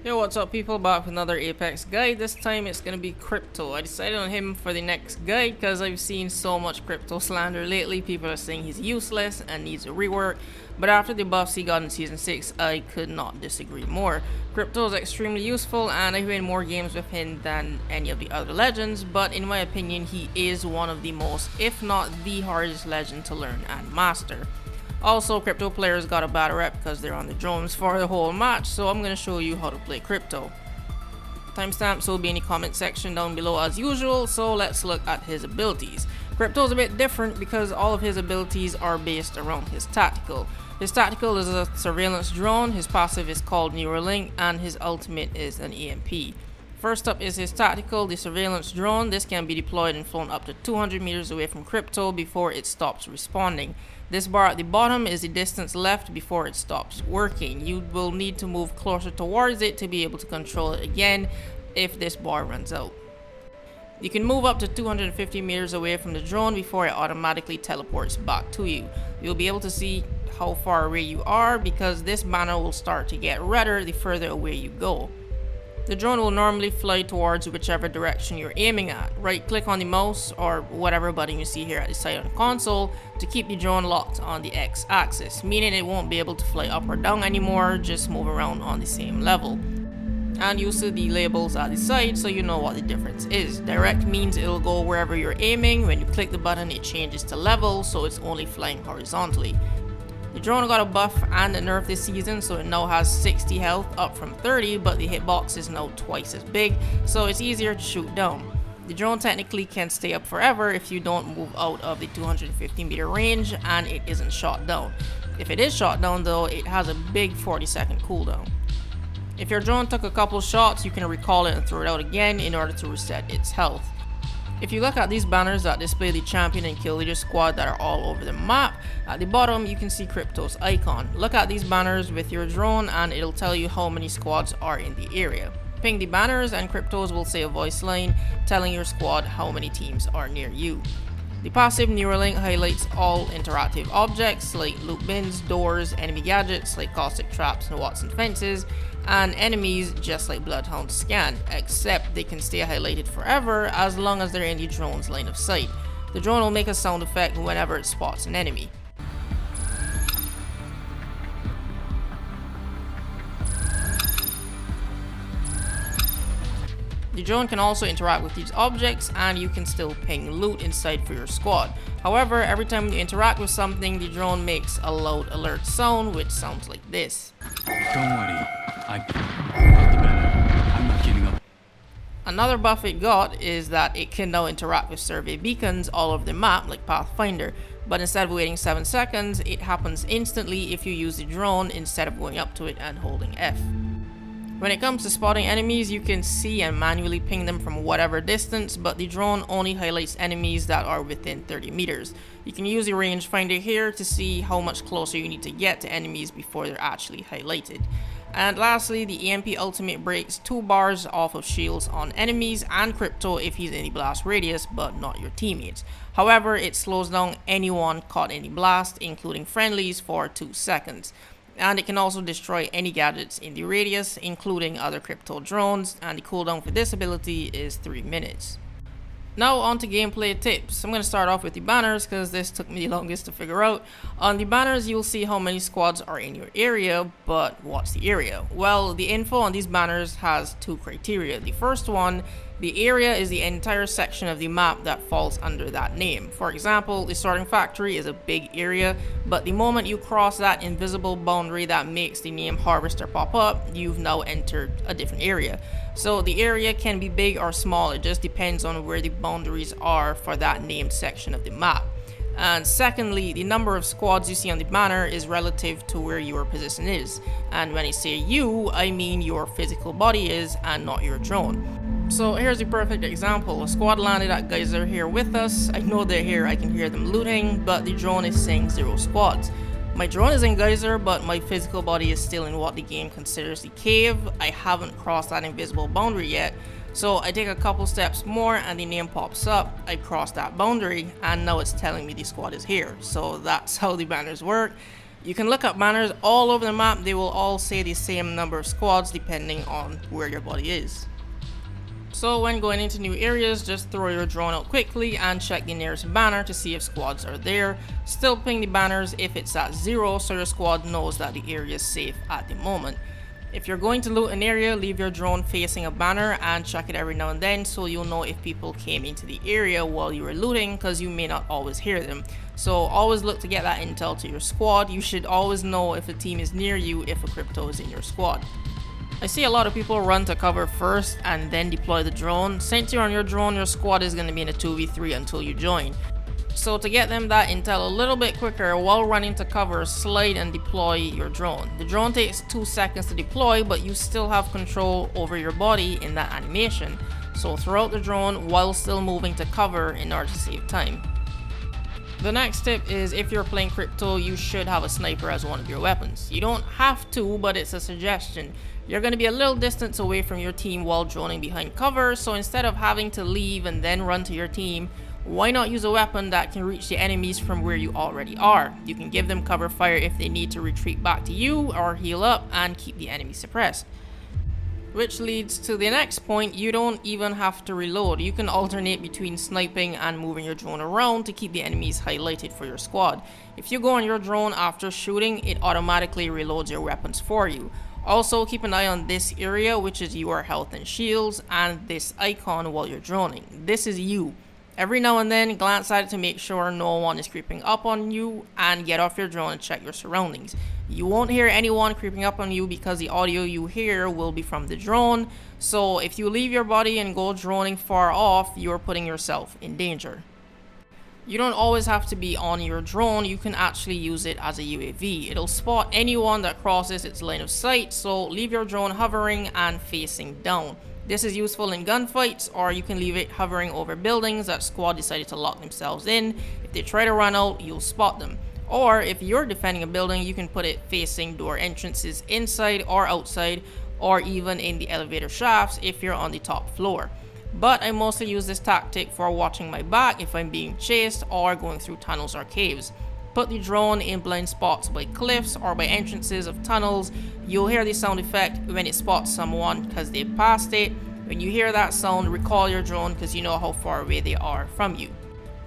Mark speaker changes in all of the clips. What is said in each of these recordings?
Speaker 1: Yo, what's up people, back with another Apex guide. This time it's gonna be Crypto. I decided on him for the next guide because I've seen so much Crypto slander lately. People are saying he's useless and needs a rework, but after the buffs he got in Season 6, I could not disagree more. Crypto is extremely useful and I've played more games with him than any of the other legends, but in my opinion he is one of the most, if not the hardest legend to learn and master. Also, Crypto players got a bad rep because they're on the drones for the whole match, so I'm going to show you how to play Crypto. Timestamps will be in the comment section down below as usual, so let's look at his abilities. Crypto is a bit different because all of his abilities are based around his tactical. His tactical is a surveillance drone, his passive is called Neuralink, and his ultimate is an EMP. First up is his tactical, the surveillance drone. This can be deployed and flown up to 200 meters away from Crypto before it stops responding. This bar at the bottom is the distance left before it stops working. You will need to move closer towards it to be able to control it again if this bar runs out. You can move up to 250 meters away from the drone before it automatically teleports back to you. You'll be able to see how far away you are because this banner will start to get redder the further away you go. The drone will normally fly towards whichever direction you're aiming at. Right click on the mouse or whatever button you see here at the side on the console to keep the drone locked on the X axis, meaning it won't be able to fly up or down anymore, just move around on the same level. And you'll see the labels at the side so you know what the difference is. Direct means it'll go wherever you're aiming. When you click the button it changes to level, so it's only flying horizontally. The drone got a buff and a nerf this season, so it now has 60 health up from 30, but the hitbox is now twice as big, so it's easier to shoot down. The drone technically can stay up forever if you don't move out of the 250 meter range and it isn't shot down. If it is shot down though, it has a big 40-second cooldown. If your drone took a couple shots, you can recall it and throw it out again in order to reset its health. If you look at these banners that display the champion and kill leader squad that are all over the map, at the bottom you can see Crypto's icon. Look at these banners with your drone and it'll tell you how many squads are in the area. Ping the banners and Cryptos will say a voice line telling your squad how many teams are near you. The passive Neuralink highlights all interactive objects like loot bins, doors, enemy gadgets like caustic traps and Watson fences, and enemies just like Bloodhound Scan, except they can stay highlighted forever as long as they're in the drone's line of sight. The drone will make a sound effect whenever it spots an enemy. The drone can also interact with these objects and you can still ping loot inside for your squad. However, every time you interact with something, the drone makes a loud alert sound which sounds like this.
Speaker 2: Don't worry, I got the banner. I'm not giving up.
Speaker 1: Another buff it got is that it can now interact with survey beacons all over the map like Pathfinder, but instead of waiting 7 seconds, it happens instantly if you use the drone instead of going up to it and holding F. When it comes to spotting enemies, you can see and manually ping them from whatever distance, but the drone only highlights enemies that are within 30 meters. You can use the Rangefinder here to see how much closer you need to get to enemies before they're actually highlighted. And lastly, the EMP ultimate breaks 2 bars off of shields on enemies and Crypto if he's in the blast radius, but not your teammates. However, it slows down anyone caught in the blast, including friendlies, for 2 seconds. And it can also destroy any gadgets in the radius, including other Crypto drones, and the cooldown for this ability is 3 minutes. Now on to gameplay tips. I'm going to start off with the banners because this took me the longest to figure out. On the banners you'll see how many squads are in your area, but what's the area? Well, the info on these banners has 2 criteria. The first one, the area is the entire section of the map that falls under that name. For example, the sorting factory is a big area, but the moment you cross that invisible boundary that makes the name harvester pop up, you've now entered a different area. So the area can be big or small, it just depends on where the boundaries are for that named section of the map. And secondly, the number of squads you see on the banner is relative to where your position is. And when I say you, I mean your physical body is and not your drone. So here's a perfect example. A squad landed at Geyser here with us. I know they're here, I can hear them looting, but the drone is saying 0 squads. My drone is in Geyser, but my physical body is still in what the game considers the cave. I haven't crossed that invisible boundary yet. So I take a couple steps more and the name pops up. I cross that boundary and now it's telling me the squad is here. So that's how the banners work. You can look up banners all over the map, they will all say the same number of squads depending on where your body is. So when going into new areas, just throw your drone out quickly and check the nearest banner to see if squads are there. Still ping the banners if it's at 0 so your squad knows that the area is safe at the moment. If you're going to loot an area, leave your drone facing a banner and check it every now and then so you'll know if people came into the area while you were looting, because you may not always hear them. So always look to get that intel to your squad. You should always know if a team is near you if a crypto is in your squad. I see a lot of people run to cover first and then deploy the drone. Since you're on your drone, your squad is going to be in a 2v3 until you join. So to get them that intel a little bit quicker while running to cover, slide and deploy your drone. The drone takes 2 seconds to deploy, but you still have control over your body in that animation. So throw out the drone while still moving to cover in order to save time. The next tip is, if you're playing crypto, you should have a sniper as one of your weapons. You don't have to, but it's a suggestion. You're going to be a little distance away from your team while droning behind cover, so instead of having to leave and then run to your team, why not use a weapon that can reach the enemies from where you already are? You can give them cover fire if they need to retreat back to you or heal up and keep the enemy suppressed. Which leads to the next point, you don't even have to reload. You can alternate between sniping and moving your drone around to keep the enemies highlighted for your squad. If you go on your drone after shooting, it automatically reloads your weapons for you. Also keep an eye on this area, which is your health and shields, and this icon while you're droning. This is you. Every now and then glance at it to make sure no one is creeping up on you, and get off your drone and check your surroundings. You won't hear anyone creeping up on you because the audio you hear will be from the drone, so if you leave your body and go droning far off, you're putting yourself in danger. You don't always have to be on your drone, you can actually use it as a UAV. It'll spot anyone that crosses its line of sight, so leave your drone hovering and facing down. This is useful in gunfights, or you can leave it hovering over buildings that squad decided to lock themselves in. If they try to run out, you'll spot them. Or if you're defending a building, you can put it facing door entrances inside or outside, or even in the elevator shafts if you're on the top floor. But I mostly use this tactic for watching my back if I'm being chased or going through tunnels or caves. Put the drone in blind spots by cliffs or by entrances of tunnels. You'll hear the sound effect when it spots someone because they've passed it. When you hear that sound, recall your drone because you know how far away they are from you.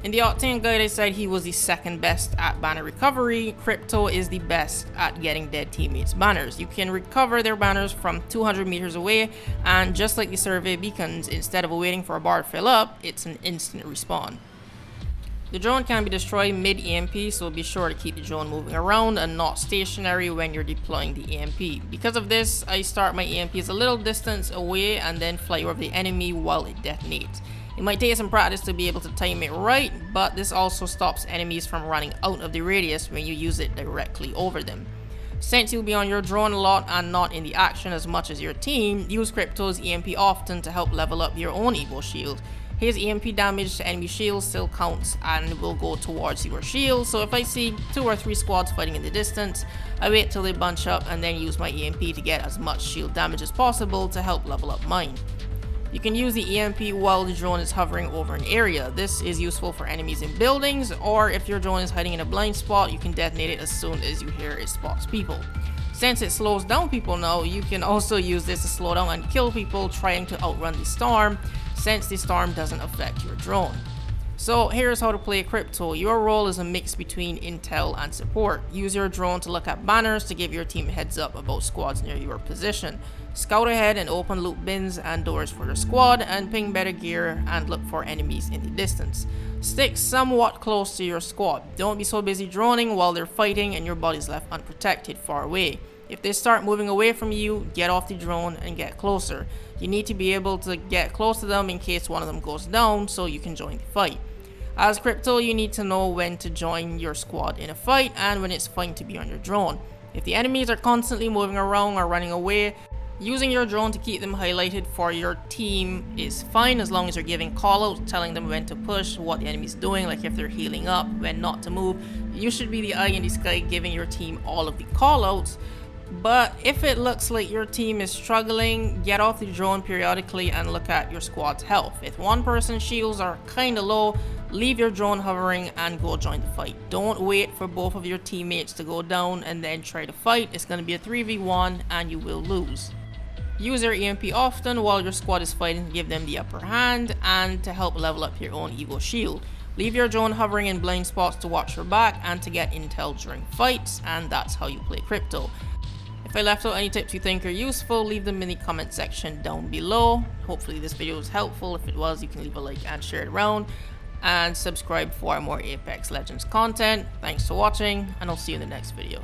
Speaker 1: In the Octane guide, I said he was the second best at banner recovery. Crypto is the best at getting dead teammates' banners. You can recover their banners from 200 meters away, and just like the survey beacons, instead of waiting for a bar to fill up, it's an instant respawn. The drone can be destroyed mid-EMP, so be sure to keep the drone moving around and not stationary when you're deploying the EMP. Because of this, I start my EMPs a little distance away and then fly over the enemy while it detonates. It might take some practice to be able to time it right, but this also stops enemies from running out of the radius when you use it directly over them. Since you'll be on your drone a lot and not in the action as much as your team, use Crypto's EMP often to help level up your own Evo shield. His EMP damage to enemy shields still counts and will go towards your shield, so if I see 2 or 3 squads fighting in the distance, I wait till they bunch up and then use my EMP to get as much shield damage as possible to help level up mine. You can use the EMP while the drone is hovering over an area. This is useful for enemies in buildings, or if your drone is hiding in a blind spot, you can detonate it as soon as you hear it spots people. Since it slows down people now, you can also use this to slow down and kill people trying to outrun the storm, since the storm doesn't affect your drone. So here's how to play Crypto. Your role is a mix between intel and support. Use your drone to look at banners to give your team a heads up about squads near your position. Scout ahead and open loot bins and doors for your squad, and ping better gear and look for enemies in the distance. Stick somewhat close to your squad. Don't be so busy droning while they're fighting and your body's left unprotected far away. If they start moving away from you, get off the drone and get closer. You need to be able to get close to them in case one of them goes down so you can join the fight. As Crypto, you need to know when to join your squad in a fight and when it's fine to be on your drone. If the enemies are constantly moving around or running away, using your drone to keep them highlighted for your team is fine as long as you're giving callouts, telling them when to push, what the enemy's doing, like if they're healing up, when not to move. You should be the eye in the sky giving your team all of the callouts. But if it looks like your team is struggling, get off the drone periodically and look at your squad's health. If one person's shields are kinda low, leave your drone hovering and go join the fight. Don't wait for both of your teammates to go down and then try to fight. It's gonna be a 3v1 and you will lose. Use your EMP often while your squad is fighting to give them the upper hand and to help level up your own Eagle shield. Leave your drone hovering in blind spots to watch your back and to get intel during fights, and that's how you play crypto. If I left out any tips you think are useful, leave them in the comment section down below. Hopefully this video was helpful. If it was, you can leave a like and share it around. And subscribe for more Apex Legends content. Thanks for watching, and I'll see you in the next video.